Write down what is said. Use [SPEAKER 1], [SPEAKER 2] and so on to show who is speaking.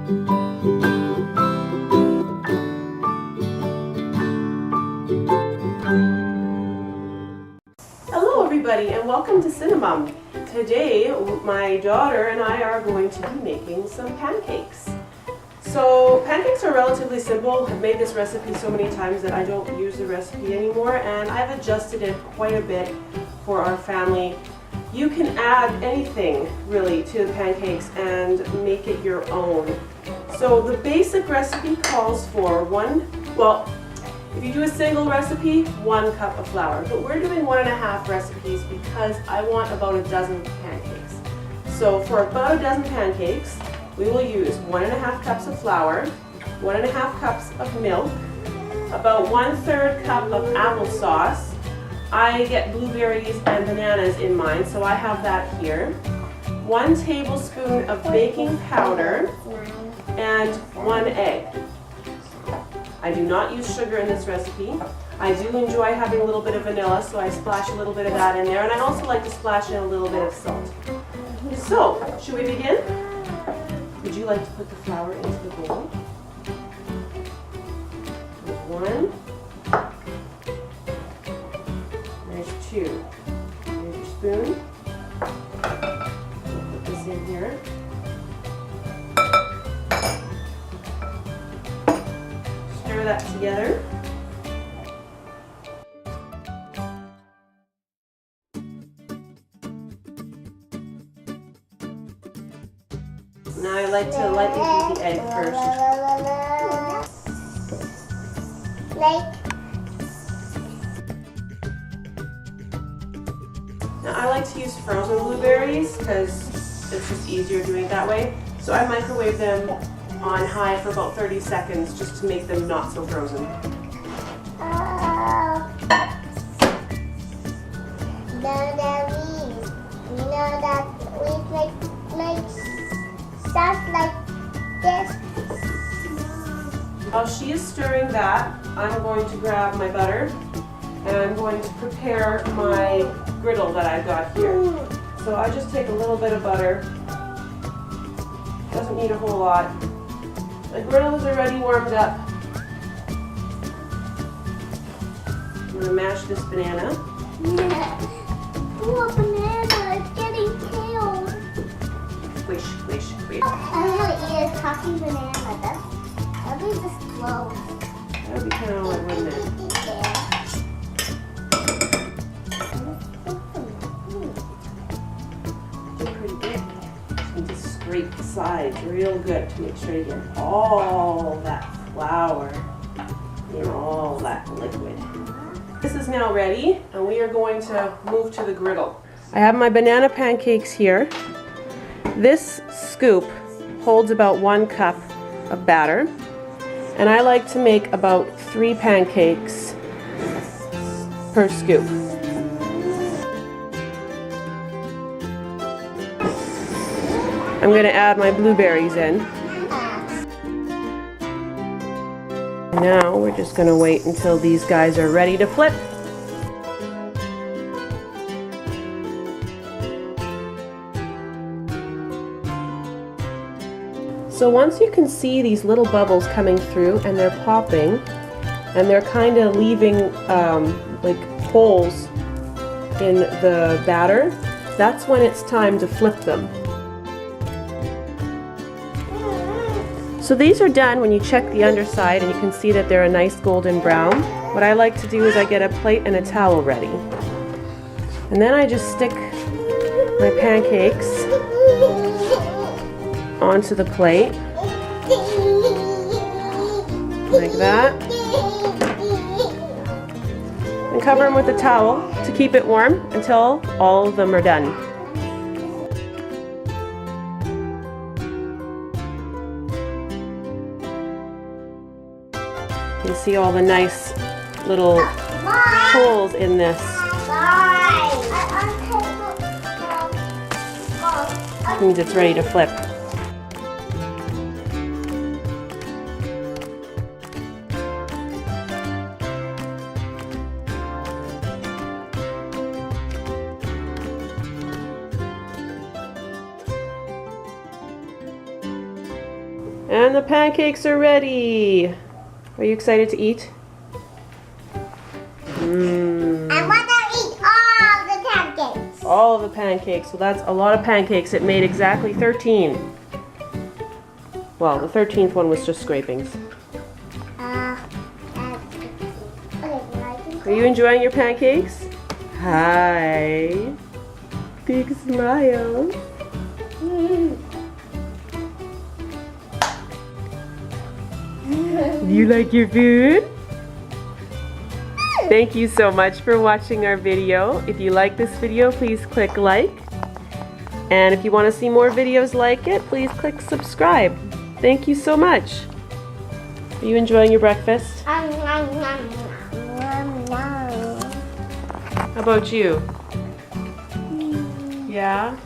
[SPEAKER 1] Hello everybody and welcome to Cinnamom. Today my daughter and I are going to be making some pancakes. So pancakes are relatively simple. I've made this recipe so many times that I don't use the recipe anymore, and I've adjusted it quite a bit for our family. You can add anything really to the pancakes and make it your own. So the basic recipe calls for if you do a single recipe, 1 cup of flour. But we're doing 1.5 recipes because I want about a dozen pancakes. So for about a dozen pancakes, we will use 1.5 cups of flour, 1.5 cups of milk, about 1/3 cup of applesauce. I get blueberries and bananas in mine, so I have that here. 1 tablespoon of baking powder and 1 egg. I do not use sugar in this recipe. I do enjoy having a little bit of vanilla, so I splash a little bit of that in there, and I also like to splash in a little bit of salt. So, should we begin? Would you like to put the flour into the bowl? 1. There's 2. There's your spoon. Put this in here. Stir that together. Now I like to lightly beat the egg first. Now I like to use frozen blueberries because it's just easier doing it that way. So I microwave them on high for about 30 seconds just to make them not so frozen.
[SPEAKER 2] Stuff like this.
[SPEAKER 1] While she is stirring that, I'm going to grab my butter and I'm going to prepare my griddle that I've got here. So I just take a little bit of butter. Doesn't need a whole lot. The griddle is already warmed up. I'm going to mash this banana.
[SPEAKER 2] Yeah. Ooh, a banana. It's getting killed.
[SPEAKER 1] Wish, wish, wish.
[SPEAKER 2] I'm going to eat a talking banana. That'll be just slow.
[SPEAKER 1] That would be kind of like, wouldn't it? Pretty good. You just scrape the sides real good to make sure you get all that flour in all that liquid. This is now ready, and we are going to move to the griddle. I have my banana pancakes here. This scoop holds about 1 cup of batter, and I like to make about 3 pancakes per scoop. I'm going to add my blueberries in. Now we're just going to wait until these guys are ready to flip. So once you can see these little bubbles coming through and they're popping and they're kind of leaving like holes in the batter, that's when it's time to flip them. So these are done when you check the underside and you can see that they're a nice golden brown. What I like to do is I get a plate and a towel ready. And then I just stick my pancakes onto the plate, like that, and cover them with a towel to keep it warm until all of them are done. You can see all the nice little holes in this. That means it's ready to flip. And the pancakes are ready. Are you excited to eat? Mmm.
[SPEAKER 2] I want to eat all the pancakes.
[SPEAKER 1] All of the pancakes. So that's a lot of pancakes. It made exactly 13. Well, the 13th one was just scrapings. Are you enjoying your pancakes? Hi. Big smile. Do you like your food? Thank you so much for watching our video. If you like this video, please click like. And if you want to see more videos like it, please click subscribe. Thank you so much. Are you enjoying your breakfast? How about you? Yeah?